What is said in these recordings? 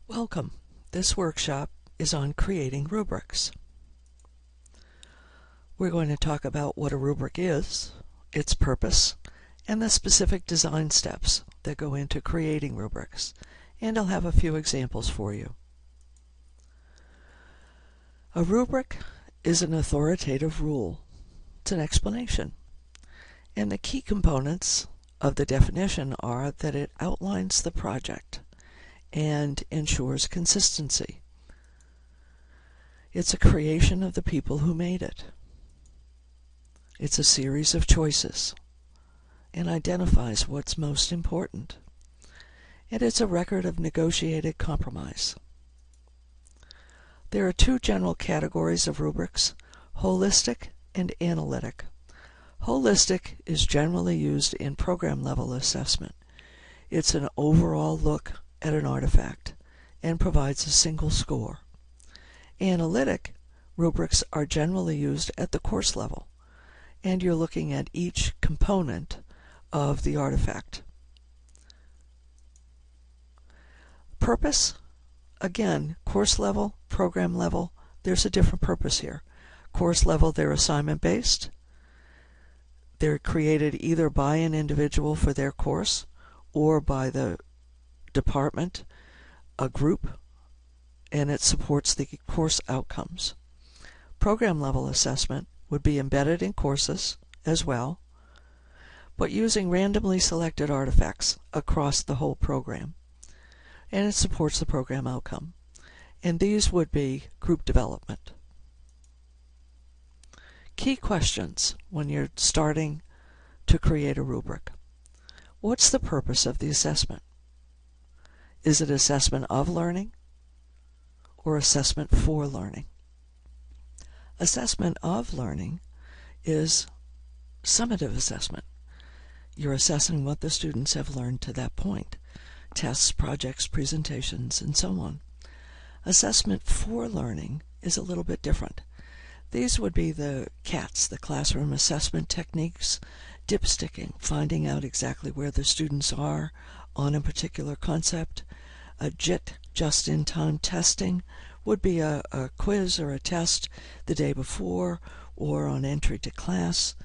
Welcome. This workshop is on creating rubrics. We're going to talk about what a rubric is, its purpose, and the specific design steps that go into creating rubrics, and I'll have a few examples for you. A rubric is an authoritative rule. It's an explanation. And the key components of the definition are that it outlines the project and ensures consistency. It's a creation of the people who made it. It's a series of choices and identifies what's most important. And it's a record of negotiated compromise. There are two general categories of rubrics: holistic and analytic. Holistic is generally used in program-level assessment. It's an overall look at an artifact and provides a single score. Analytic rubrics are generally used at the course level, and you're looking at each component of the artifact. Purpose, again, course level, program level, there's a different purpose here. Course level, they're assignment-based. They're created either by an individual for their course or by the department, a group, and it supports the course outcomes. Program level assessment would be embedded in courses as well, but using randomly selected artifacts across the whole program, and it supports the program outcome. And these would be group development. Key questions when you're starting to create a rubric. What's the purpose of the assessment? Is it assessment of learning or assessment for learning? Assessment of learning is summative assessment. You're assessing what the students have learned to that point. Tests, projects, presentations, and so on. Assessment for learning is a little bit different. These would be the CATs, the classroom assessment techniques, dipsticking, finding out exactly where the students are on a particular concept. A JIT, just-in-time testing, would be a quiz or a test the day before or on entry to class.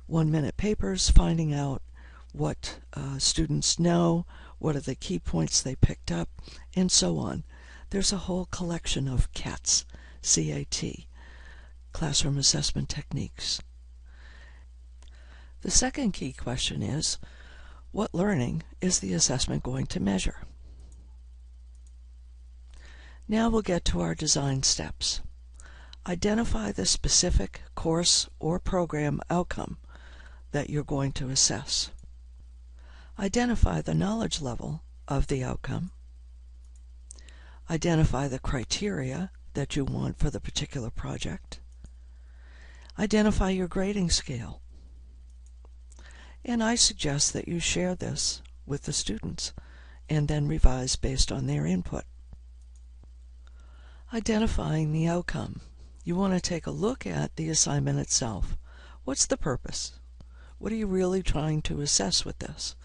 1-minute papers, finding out what students know, what are the key points they picked up, and so on. There's a whole collection of CATs, C-A-T, classroom assessment techniques. The second key question is, what learning is the assessment going to measure? Now we'll get to our design steps. Identify the specific course or program outcome that you're going to assess. Identify the knowledge level of the outcome. Identify the criteria that you want for the particular project. Identify your grading scale. And I suggest that you share this with the students and then revise based on their input. Identifying the outcome. You want to take a look at the assignment itself. What's the purpose? What are you really trying to assess with this?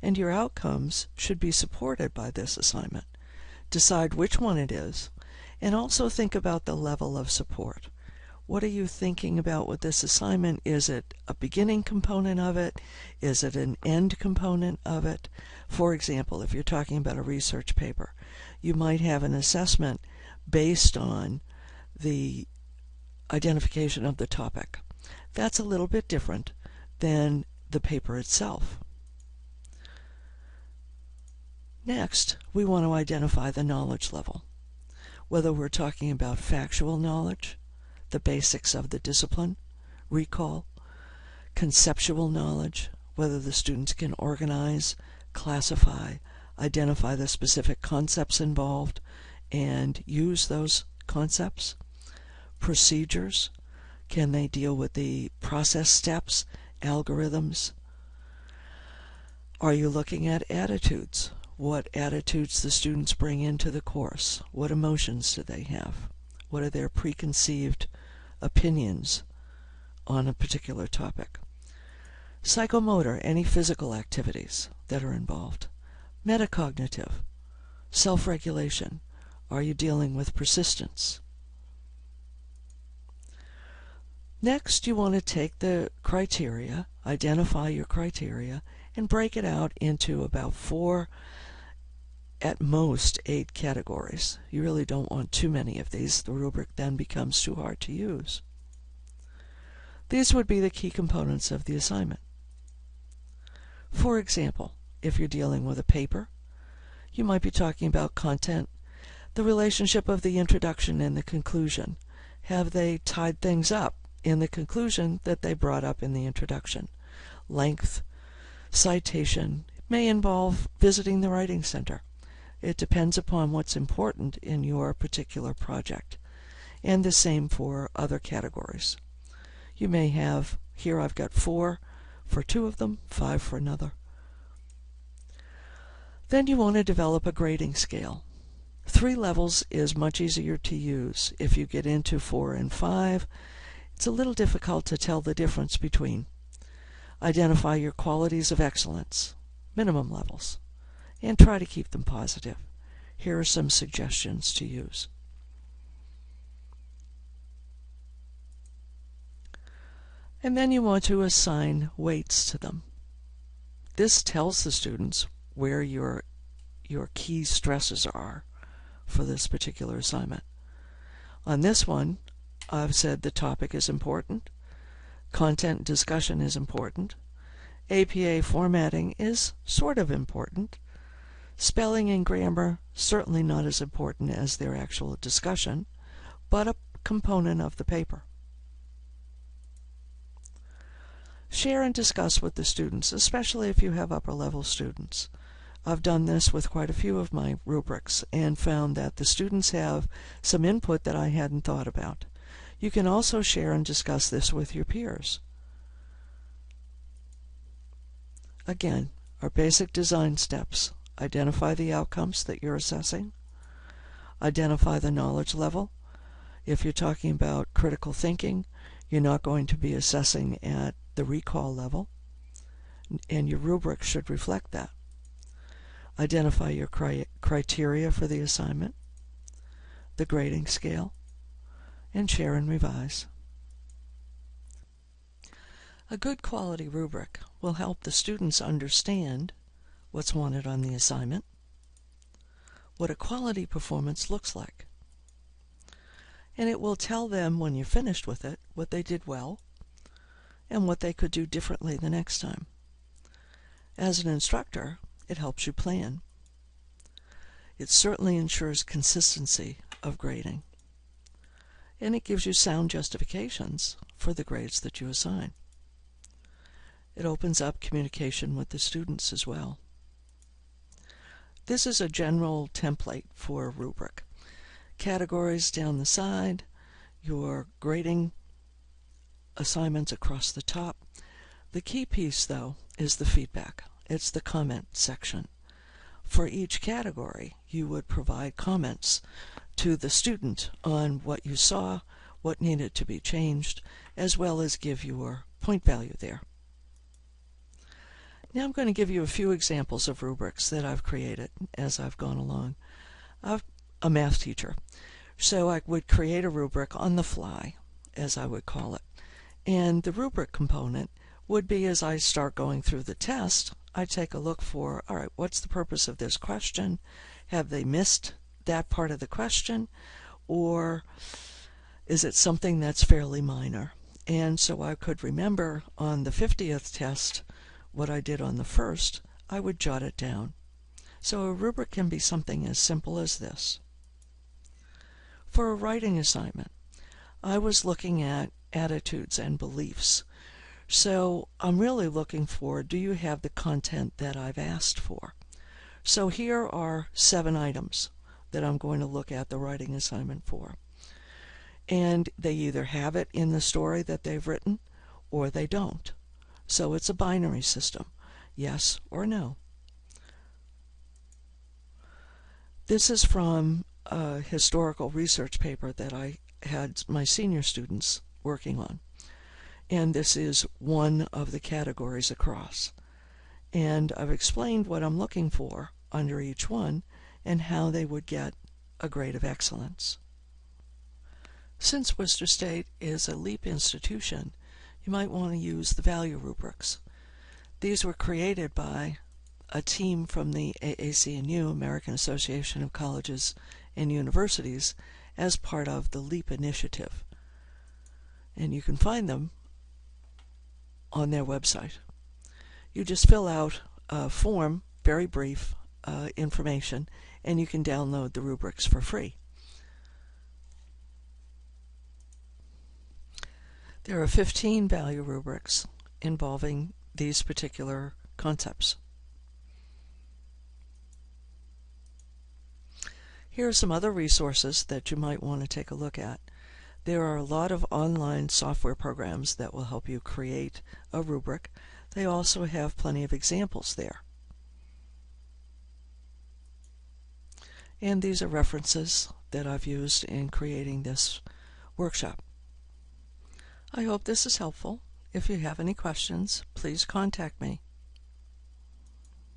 And your outcomes should be supported by this assignment. Decide which one it is, and also think about the level of support. What are you thinking about with this assignment? Is it a beginning component of it? Is it an end component of it? For example, if you're talking about a research paper, you might have an assessment based on the identification of the topic. That's a little bit different than the paper itself. Next, we want to identify the knowledge level. Whether we're talking about factual knowledge, the basics of the discipline, recall, conceptual knowledge, whether the students can organize, classify, identify the specific concepts involved, and use those concepts. Procedures, can they deal with the process steps, algorithms? Are you looking at attitudes? What attitudes the students bring into the course? What emotions do they have? What are their preconceived opinions on a particular topic? Psychomotor, any physical activities that are involved. Metacognitive, self-regulation. Are you dealing with persistence? Next, you want to take the criteria, identify your criteria, and break it out into about 4, at most 8 categories. You really don't want too many of these. The rubric then becomes too hard to use. These would be the key components of the assignment. For example, if you're dealing with a paper, you might be talking about content, the relationship of the introduction and the conclusion. Have they tied things up in the conclusion that they brought up in the introduction? Length, citation, may involve visiting the writing center. It depends upon what's important in your particular project. And the same for other categories. You may have, here I've got 4 for 2 of them, 5 for another. Then you want to develop a grading scale. 3 levels is much easier to use. If you get into 4 and 5, it's a little difficult to tell the difference between. Identify your qualities of excellence, minimum levels, and try to keep them positive. Here are some suggestions to use. And then you want to assign weights to them. This tells the students where your key stresses are for this particular assignment. On this one, I've said the topic is important, content discussion is important, APA formatting is sort of important, spelling and grammar certainly not as important as their actual discussion, but a component of the paper. Share and discuss with the students, especially if you have upper-level students. I've done this with quite a few of my rubrics and found that the students have some input that I hadn't thought about. You can also share and discuss this with your peers. Again, our basic design steps. Identify the outcomes that you're assessing. Identify the knowledge level. If you're talking about critical thinking, you're not going to be assessing at the recall level, and your rubric should reflect that. Identify your criteria for the assignment, the grading scale, and share and revise. A good quality rubric will help the students understand what's wanted on the assignment, what a quality performance looks like, and it will tell them when you're finished with it what they did well and what they could do differently the next time. As an instructor, it helps you plan. It certainly ensures consistency of grading, and it gives you sound justifications for the grades that you assign. It opens up communication with the students as well. This is a general template for a rubric. Categories down the side, your grading assignments across the top. The key piece, though, is the feedback. It's the comment section. For each category, you would provide comments to the student on what you saw, what needed to be changed, as well as give your point value there. Now I'm going to give you a few examples of rubrics that I've created as I've gone along. I'm a math teacher, so I would create a rubric on the fly, as I would call it. And the rubric component would be, as I start going through the test, I take a look for, all right, what's the purpose of this question? Have they missed that part of the question? Or is it something that's fairly minor? And so I could remember on the 50th test what I did on the first, I would jot it down. So a rubric can be something as simple as this. For a writing assignment, I was looking at attitudes and beliefs. So I'm really looking for, do you have the content that I've asked for? So here are 7 items that I'm going to look at the writing assignment for. And they either have it in the story that they've written or they don't. So it's a binary system, yes or no. This is from a historical research paper that I had my senior students working on. And this is one of the categories across. And I've explained what I'm looking for under each one and how they would get a grade of excellence. Since Worcester State is a LEAP institution, you might want to use the value rubrics. These were created by a team from the AAC&U, American Association of Colleges and Universities, as part of the LEAP initiative. And you can find them on their website. You just fill out a form, very brief information, and you can download the rubrics for free. There are 15 value rubrics involving these particular concepts. Here are some other resources that you might want to take a look at. There are a lot of online software programs that will help you create a rubric. They also have plenty of examples there. And these are references that I've used in creating this workshop. I hope this is helpful. If you have any questions, please contact me.